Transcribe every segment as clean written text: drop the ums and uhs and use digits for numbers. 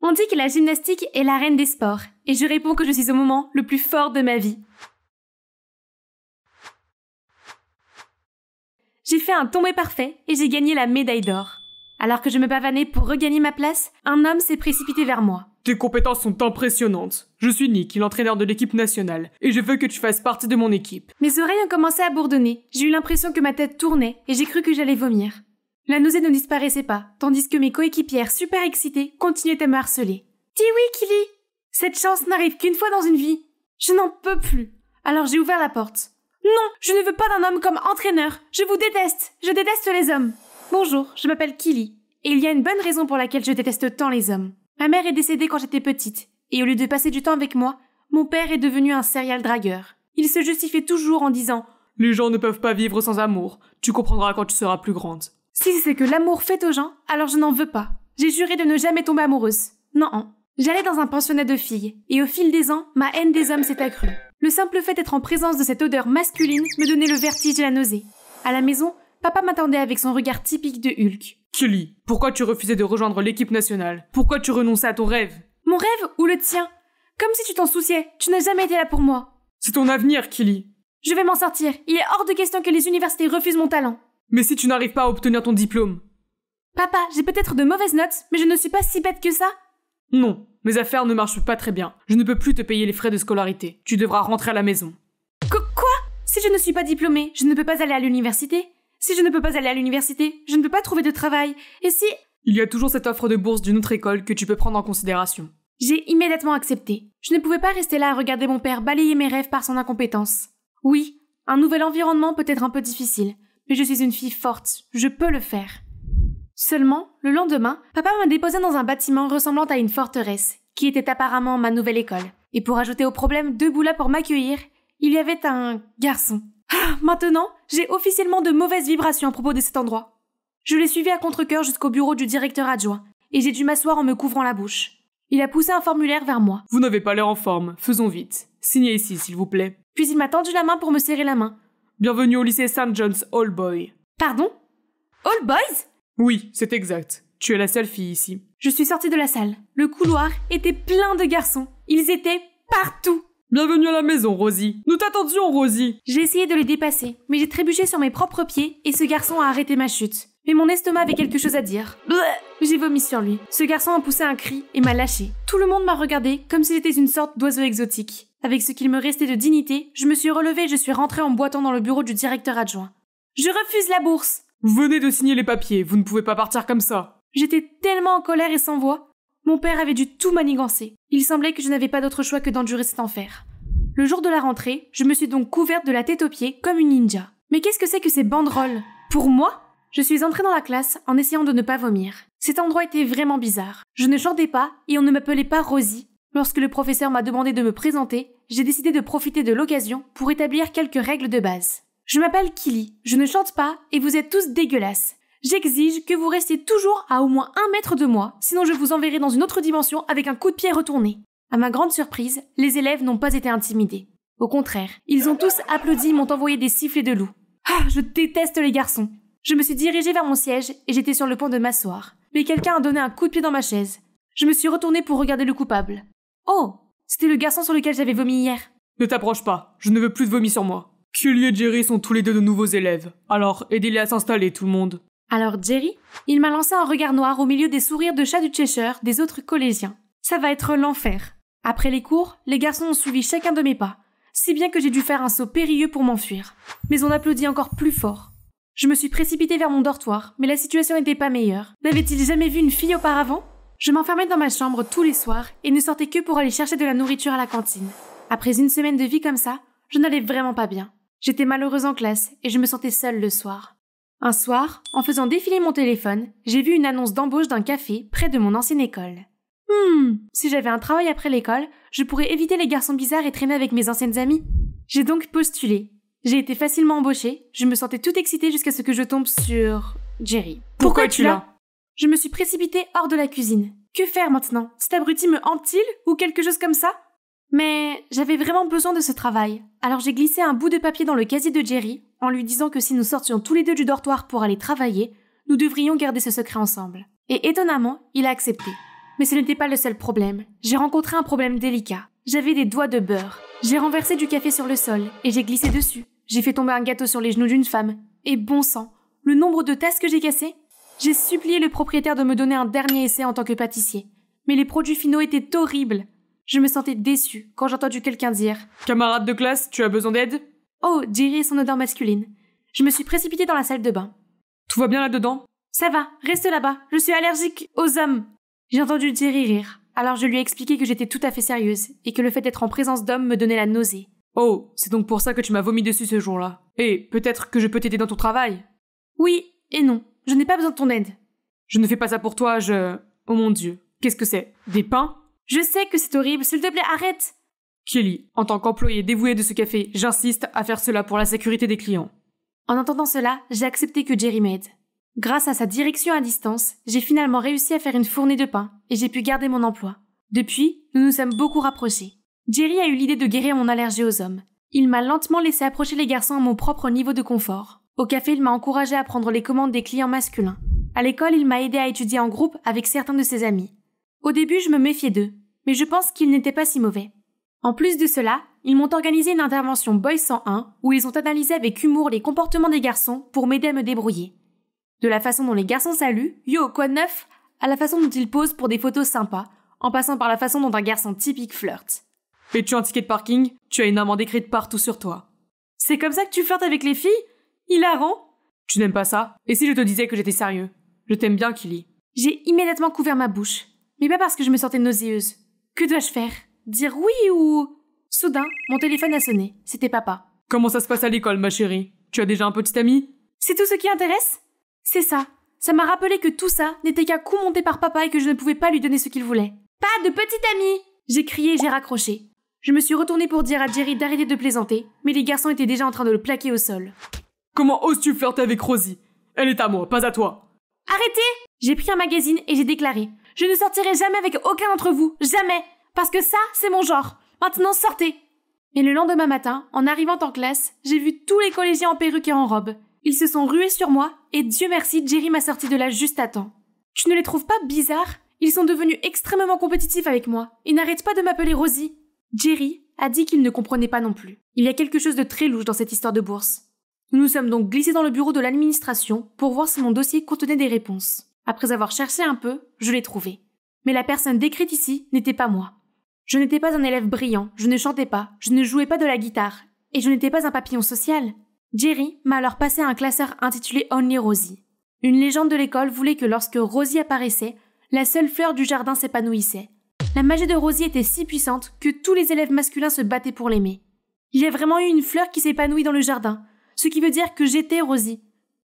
On dit que la gymnastique est la reine des sports, et je réponds que je suis au moment le plus fort de ma vie. J'ai fait un tombé parfait et j'ai gagné la médaille d'or. Alors que je me pavanais pour regagner ma place, un homme s'est précipité vers moi. Tes compétences sont impressionnantes. Je suis Nick, l'entraîneur de l'équipe nationale, et je veux que tu fasses partie de mon équipe. Mes oreilles ont commencé à bourdonner, j'ai eu l'impression que ma tête tournait et j'ai cru que j'allais vomir. La nausée ne disparaissait pas, tandis que mes coéquipières super excitées continuaient à me harceler. Dis oui, Killy! Cette chance n'arrive qu'une fois dans une vie. Je n'en peux plus. Alors j'ai ouvert la porte. Non, je ne veux pas d'un homme comme entraîneur. Je vous déteste. Je déteste les hommes. Bonjour, je m'appelle Killy. Et il y a une bonne raison pour laquelle je déteste tant les hommes. Ma mère est décédée quand j'étais petite. Et au lieu de passer du temps avec moi, mon père est devenu un serial dragueur. Il se justifiait toujours en disant « Les gens ne peuvent pas vivre sans amour. Tu comprendras quand tu seras plus grande. » Si c'est ce que l'amour fait aux gens, alors je n'en veux pas. J'ai juré de ne jamais tomber amoureuse. Non. J'allais dans un pensionnat de filles. Et au fil des ans, ma haine des hommes s'est accrue. Le simple fait d'être en présence de cette odeur masculine me donnait le vertige et la nausée. À la maison, papa m'attendait avec son regard typique de Hulk. Killy, pourquoi tu refusais de rejoindre l'équipe nationale? Pourquoi tu renonçais à ton rêve? Mon rêve ou le tien? Comme si tu t'en souciais, tu n'as jamais été là pour moi. C'est ton avenir, Killy. Je vais m'en sortir. Il est hors de question que les universités refusent mon talent. Mais si tu n'arrives pas à obtenir ton diplôme? Papa, j'ai peut-être de mauvaises notes, mais je ne suis pas si bête que ça. Non, mes affaires ne marchent pas très bien. Je ne peux plus te payer les frais de scolarité. Tu devras rentrer à la maison. Quoi? Si je ne suis pas diplômée, je ne peux pas aller à l'université. Si je ne peux pas aller à l'université, je ne peux pas trouver de travail. Et si... Il y a toujours cette offre de bourse d'une autre école que tu peux prendre en considération. J'ai immédiatement accepté. Je ne pouvais pas rester là à regarder mon père balayer mes rêves par son incompétence. Oui, un nouvel environnement peut être un peu difficile, mais je suis une fille forte, je peux le faire. Seulement, le lendemain, papa m'a déposé dans un bâtiment ressemblant à une forteresse, qui était apparemment ma nouvelle école. Et pour ajouter au problème debout là pour m'accueillir, il y avait un garçon. Maintenant, j'ai officiellement de mauvaises vibrations à propos de cet endroit. Je l'ai suivi à contre-cœur jusqu'au bureau du directeur adjoint, et j'ai dû m'asseoir en me couvrant la bouche. Il a poussé un formulaire vers moi. Vous n'avez pas l'air en forme, faisons vite. Signez ici, s'il vous plaît. Puis il m'a tendu la main pour me serrer la main. Bienvenue au lycée St. John's All Boy. Pardon? All Boys? Oui, c'est exact. Tu es la seule fille ici. Je suis sortie de la salle. Le couloir était plein de garçons. Ils étaient partout. Bienvenue à la maison, Rosie. Nous t'attendions, Rosie. J'ai essayé de les dépasser, mais j'ai trébuché sur mes propres pieds et ce garçon a arrêté ma chute. Mais mon estomac avait quelque chose à dire. J'ai vomi sur lui. Ce garçon a poussé un cri et m'a lâché. Tout le monde m'a regardé comme si j'étais une sorte d'oiseau exotique. Avec ce qu'il me restait de dignité, je me suis relevée et je suis rentrée en boitant dans le bureau du directeur adjoint. Je refuse la bourse. Vous venez de signer les papiers, vous ne pouvez pas partir comme ça. J'étais tellement en colère et sans voix. Mon père avait dû tout manigancer. Il semblait que je n'avais pas d'autre choix que d'endurer cet enfer. Le jour de la rentrée, je me suis donc couverte de la tête aux pieds comme une ninja. Mais qu'est-ce que c'est que ces banderoles? Pour moi? Je suis entrée dans la classe en essayant de ne pas vomir. Cet endroit était vraiment bizarre. Je ne chantais pas et on ne m'appelait pas Rosie. Lorsque le professeur m'a demandé de me présenter, j'ai décidé de profiter de l'occasion pour établir quelques règles de base. Je m'appelle Killy, je ne chante pas et vous êtes tous dégueulasses. J'exige que vous restiez toujours à au moins 1 mètre de moi, sinon je vous enverrai dans une autre dimension avec un coup de pied retourné. À ma grande surprise, les élèves n'ont pas été intimidés. Au contraire, ils ont tous applaudi et m'ont envoyé des sifflets de loup. Je déteste les garçons. Je me suis dirigée vers mon siège et j'étais sur le point de m'asseoir. Mais quelqu'un a donné un coup de pied dans ma chaise. Je me suis retournée pour regarder le coupable. Oh, c'était le garçon sur lequel j'avais vomi hier. Ne t'approche pas, je ne veux plus de vomi sur moi. Killy et Jerry sont tous les deux de nouveaux élèves. Alors, aidez-les à s'installer, tout le monde. Alors Jerry, il m'a lancé un regard noir au milieu des sourires de chat du Cheshire des autres collégiens. Ça va être l'enfer. Après les cours, les garçons ont suivi chacun de mes pas, si bien que j'ai dû faire un saut périlleux pour m'enfuir. Mais on applaudit encore plus fort. Je me suis précipitée vers mon dortoir, mais la situation n'était pas meilleure. N'avait-il jamais vu une fille auparavant? Je m'enfermais dans ma chambre tous les soirs et ne sortais que pour aller chercher de la nourriture à la cantine. Après une semaine de vie comme ça, je n'allais vraiment pas bien. J'étais malheureuse en classe et je me sentais seule le soir. Un soir, en faisant défiler mon téléphone, j'ai vu une annonce d'embauche d'un café près de mon ancienne école. Si j'avais un travail après l'école, je pourrais éviter les garçons bizarres et traîner avec mes anciennes amies. J'ai donc postulé. J'ai été facilement embauchée, je me sentais toute excitée jusqu'à ce que je tombe sur... Jerry. Pourquoi es-tu là? Je me suis précipitée hors de la cuisine. Que faire maintenant? Cet abruti me hante-t-il ou quelque chose comme ça? Mais j'avais vraiment besoin de ce travail. Alors j'ai glissé un bout de papier dans le casier de Jerry en lui disant que si nous sortions tous les deux du dortoir pour aller travailler, nous devrions garder ce secret ensemble. Et étonnamment, il a accepté. Mais ce n'était pas le seul problème. J'ai rencontré un problème délicat. J'avais des doigts de beurre. J'ai renversé du café sur le sol et j'ai glissé dessus. J'ai fait tomber un gâteau sur les genoux d'une femme. Et bon sang, le nombre de tasses que j'ai cassées. J'ai supplié le propriétaire de me donner un dernier essai en tant que pâtissier. Mais les produits finaux étaient horribles. Je me sentais déçue quand j'ai entendu quelqu'un dire « Camarade de classe, tu as besoin d'aide ?» Oh, Jerry et son odeur masculine. Je me suis précipitée dans la salle de bain. Tout va bien là-dedans ? Ça va, reste là-bas, je suis allergique aux hommes. J'ai entendu Jerry rire, alors je lui ai expliqué que j'étais tout à fait sérieuse et que le fait d'être en présence d'hommes me donnait la nausée. Oh, c'est donc pour ça que tu m'as vomi dessus ce jour-là. Et peut-être que je peux t'aider dans ton travail ? Oui et non, je n'ai pas besoin de ton aide. Je ne fais pas ça pour toi, Oh mon Dieu, qu'est-ce que c'est ? Des pains ? Je sais que c'est horrible, s'il te plaît, arrête. Kelly, en tant qu'employé dévoué de ce café, j'insiste à faire cela pour la sécurité des clients. En entendant cela, j'ai accepté que Jerry m'aide. Grâce à sa direction à distance, j'ai finalement réussi à faire une fournée de pain et j'ai pu garder mon emploi. Depuis, nous nous sommes beaucoup rapprochés. Jerry a eu l'idée de guérir mon allergie aux hommes. Il m'a lentement laissé approcher les garçons à mon propre niveau de confort. Au café, il m'a encouragé à prendre les commandes des clients masculins. À l'école, il m'a aidé à étudier en groupe avec certains de ses amis. Au début, je me méfiais d'eux, mais je pense qu'ils n'étaient pas si mauvais. En plus de cela, ils m'ont organisé une intervention Boys 101 où ils ont analysé avec humour les comportements des garçons pour m'aider à me débrouiller. De la façon dont les garçons saluent, yo, quoi de neuf, à la façon dont ils posent pour des photos sympas, en passant par la façon dont un garçon typique flirte. Es-tu un ticket de parking ? Tu as une amende écrite partout sur toi. C'est comme ça que tu flirtes avec les filles ? Hilarant. Tu n'aimes pas ça ? Et si je te disais que j'étais sérieux ? Je t'aime bien, Kelly. J'ai immédiatement couvert ma bouche, mais pas parce que je me sentais nauséeuse. Que dois-je faire ? Dire oui ou... Soudain, mon téléphone a sonné. C'était papa. Comment ça se passe à l'école, ma chérie ? Tu as déjà un petit ami ? C'est tout ce qui intéresse ? C'est ça. Ça m'a rappelé que tout ça n'était qu'un coup monté par papa et que je ne pouvais pas lui donner ce qu'il voulait. Pas de petit ami ! J'ai crié et j'ai raccroché. Je me suis retournée pour dire à Jerry d'arrêter de plaisanter, mais les garçons étaient déjà en train de le plaquer au sol. Comment oses-tu flirter avec Rosie ? Elle est à moi, pas à toi. Arrêtez ! J'ai pris un magazine et j'ai déclaré « Je ne sortirai jamais avec aucun d'entre vous, jamais ! Parce que ça, c'est mon genre. Maintenant, sortez !» Mais le lendemain matin, en arrivant en classe, j'ai vu tous les collégiens en perruque et en robe. Ils se sont rués sur moi et Dieu merci, Jerry m'a sorti de là juste à temps. Tu ne les trouves pas bizarres ? Ils sont devenus extrêmement compétitifs avec moi. Ils n'arrêtent pas de m'appeler Rosie. Jerry a dit qu'il ne comprenait pas non plus. Il y a quelque chose de très louche dans cette histoire de bourse. Nous nous sommes donc glissés dans le bureau de l'administration pour voir si mon dossier contenait des réponses. Après avoir cherché un peu, je l'ai trouvé. Mais la personne décrite ici n'était pas moi. Je n'étais pas un élève brillant, je ne chantais pas, je ne jouais pas de la guitare, et je n'étais pas un papillon social. Jerry m'a alors passé un classeur intitulé Only Rosie. Une légende de l'école voulait que lorsque Rosie apparaissait, la seule fleur du jardin s'épanouissait. La magie de Rosie était si puissante que tous les élèves masculins se battaient pour l'aimer. Il y a vraiment eu une fleur qui s'épanouit dans le jardin, ce qui veut dire que j'étais Rosie.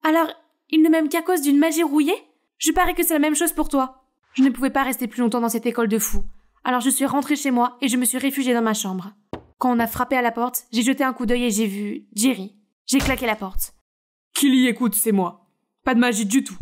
Alors, il ne m'aime qu'à cause d'une magie rouillée ? Je parie que c'est la même chose pour toi. Je ne pouvais pas rester plus longtemps dans cette école de fous. Alors je suis rentrée chez moi et je me suis réfugiée dans ma chambre. Quand on a frappé à la porte, j'ai jeté un coup d'œil et j'ai vu Jerry. J'ai claqué la porte. Kelly, écoute, c'est moi. Pas de magie du tout.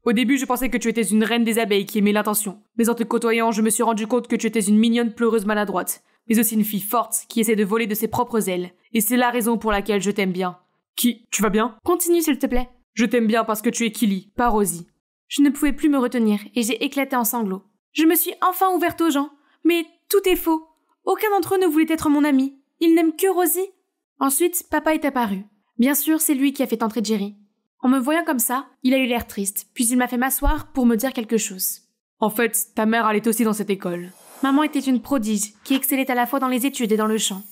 Au début, je pensais que tu étais une reine des abeilles qui aimait l'attention. Mais en te côtoyant, je me suis rendu compte que tu étais une mignonne pleureuse maladroite. Mais aussi une fille forte qui essaie de voler de ses propres ailes. Et c'est la raison pour laquelle je t'aime bien. Tu vas bien ? Continue s'il te plaît. Je t'aime bien parce que tu es Kelly, pas Rosie. Je ne pouvais plus me retenir et j'ai éclaté en sanglots. Je me suis enfin ouverte aux gens. Mais tout est faux. Aucun d'entre eux ne voulait être mon ami. Ils n'aiment que Rosie. Ensuite, papa est apparu. Bien sûr, c'est lui qui a fait entrer Jerry. En me voyant comme ça, il a eu l'air triste, puis il m'a fait m'asseoir pour me dire quelque chose. En fait, ta mère allait aussi dans cette école. Maman était une prodige, qui excellait à la fois dans les études et dans le chant.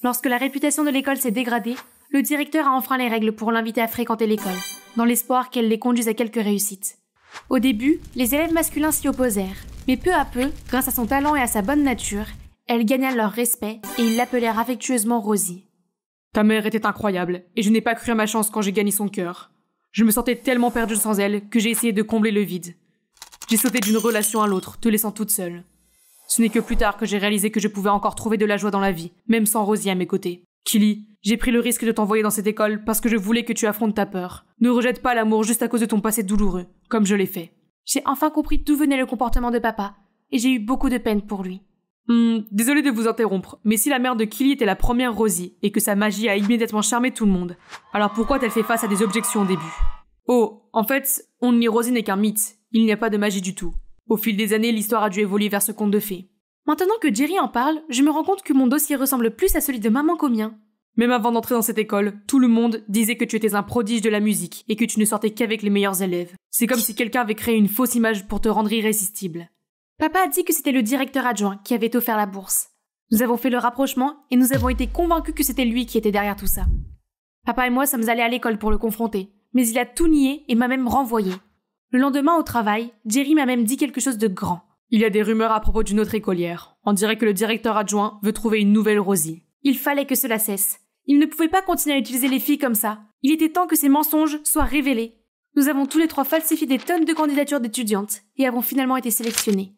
Lorsque la réputation de l'école s'est dégradée, le directeur a enfreint les règles pour l'inviter à fréquenter l'école, dans l'espoir qu'elle les conduise à quelques réussites. Au début, les élèves masculins s'y opposèrent, mais peu à peu, grâce à son talent et à sa bonne nature, elle gagna leur respect et ils l'appelèrent affectueusement Rosie. Ta mère était incroyable, et je n'ai pas cru à ma chance quand j'ai gagné son cœur. Je me sentais tellement perdue sans elle que j'ai essayé de combler le vide. J'ai sauté d'une relation à l'autre, te laissant toute seule. Ce n'est que plus tard que j'ai réalisé que je pouvais encore trouver de la joie dans la vie, même sans Rosie à mes côtés. Kelly, j'ai pris le risque de t'envoyer dans cette école parce que je voulais que tu affrontes ta peur. Ne rejette pas l'amour juste à cause de ton passé douloureux, comme je l'ai fait. J'ai enfin compris d'où venait le comportement de papa, et j'ai eu beaucoup de peine pour lui. Désolé de vous interrompre, mais si la mère de Kelly était la première Rosie et que sa magie a immédiatement charmé tout le monde, alors pourquoi a-t-elle fait face à des objections au début ? Oh, en fait, Only Rosie n'est qu'un mythe, il n'y a pas de magie du tout. Au fil des années, l'histoire a dû évoluer vers ce conte de fées. Maintenant que Jerry en parle, je me rends compte que mon dossier ressemble plus à celui de maman qu'au mien. Même avant d'entrer dans cette école, tout le monde disait que tu étais un prodige de la musique et que tu ne sortais qu'avec les meilleurs élèves. C'est comme si quelqu'un avait créé une fausse image pour te rendre irrésistible. Papa a dit que c'était le directeur adjoint qui avait offert la bourse. Nous avons fait le rapprochement et nous avons été convaincus que c'était lui qui était derrière tout ça. Papa et moi sommes allés à l'école pour le confronter, mais il a tout nié et m'a même renvoyé. Le lendemain au travail, Jerry m'a même dit quelque chose de grand. Il y a des rumeurs à propos d'une autre écolière. On dirait que le directeur adjoint veut trouver une nouvelle Rosie. Il fallait que cela cesse. Il ne pouvait pas continuer à utiliser les filles comme ça. Il était temps que ces mensonges soient révélés. Nous avons tous les trois falsifié des tonnes de candidatures d'étudiantes et avons finalement été sélectionnés.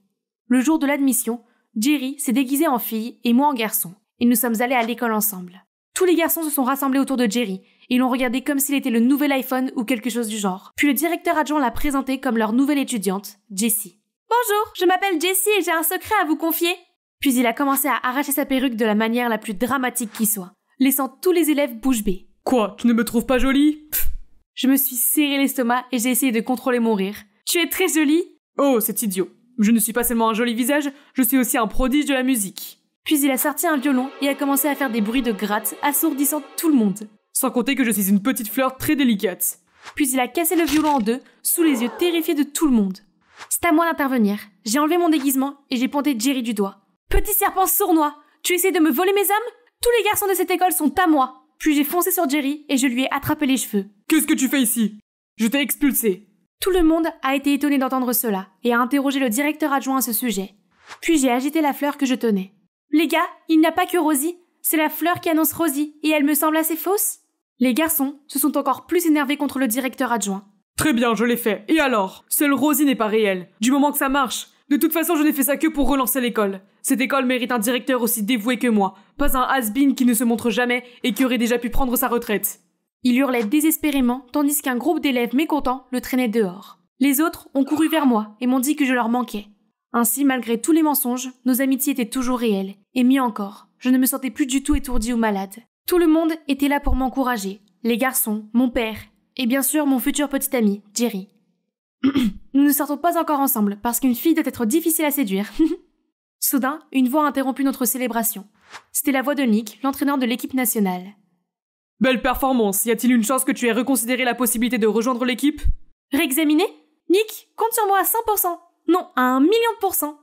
Le jour de l'admission, Jerry s'est déguisé en fille et moi en garçon, et nous sommes allés à l'école ensemble. Tous les garçons se sont rassemblés autour de Jerry et l'ont regardé comme s'il était le nouvel iPhone ou quelque chose du genre. Puis le directeur adjoint l'a présenté comme leur nouvelle étudiante, Jessie. Bonjour, je m'appelle Jessie et j'ai un secret à vous confier. Puis il a commencé à arracher sa perruque de la manière la plus dramatique qui soit, laissant tous les élèves bouche bée. Quoi, tu ne me trouves pas jolie? Je me suis serré l'estomac et j'ai essayé de contrôler mon rire. Tu es très jolie. Oh, c'est idiot. Je ne suis pas seulement un joli visage, je suis aussi un prodige de la musique. Puis il a sorti un violon et a commencé à faire des bruits de gratte, assourdissant tout le monde. Sans compter que je suis une petite fleur très délicate. Puis il a cassé le violon en deux, sous les yeux terrifiés de tout le monde. C'est à moi d'intervenir. J'ai enlevé mon déguisement et j'ai pointé Jerry du doigt. Petit serpent sournois, tu essaies de me voler mes hommes? Tous les garçons de cette école sont à moi. Puis j'ai foncé sur Jerry et je lui ai attrapé les cheveux. Qu'est-ce que tu fais ici? Je t'ai expulsé. Tout le monde a été étonné d'entendre cela et a interrogé le directeur adjoint à ce sujet. Puis j'ai agité la fleur que je tenais. Les gars, il n'y a pas que Rosie. C'est la fleur qui annonce Rosie et elle me semble assez fausse. Les garçons se sont encore plus énervés contre le directeur adjoint. Très bien, je l'ai fait. Et alors? Seule Rosie n'est pas réelle. Du moment que ça marche. De toute façon, je n'ai fait ça que pour relancer l'école. Cette école mérite un directeur aussi dévoué que moi. Pas un has-been qui ne se montre jamais et qui aurait déjà pu prendre sa retraite. Il hurlait désespérément, tandis qu'un groupe d'élèves mécontents le traînait dehors. Les autres ont couru vers moi et m'ont dit que je leur manquais. Ainsi, malgré tous les mensonges, nos amitiés étaient toujours réelles. Et mieux encore, je ne me sentais plus du tout étourdie ou malade. Tout le monde était là pour m'encourager. Les garçons, mon père, et bien sûr mon futur petit ami, Jerry. Nous ne sortons pas encore ensemble, parce qu'une fille doit être difficile à séduire. Soudain, une voix a interrompu notre célébration. C'était la voix de Nick, l'entraîneur de l'équipe nationale. Belle performance. Y a-t-il une chance que tu aies reconsidéré la possibilité de rejoindre l'équipe? Réexaminer? Nick, compte sur moi à 100%. Non, à 1 million %.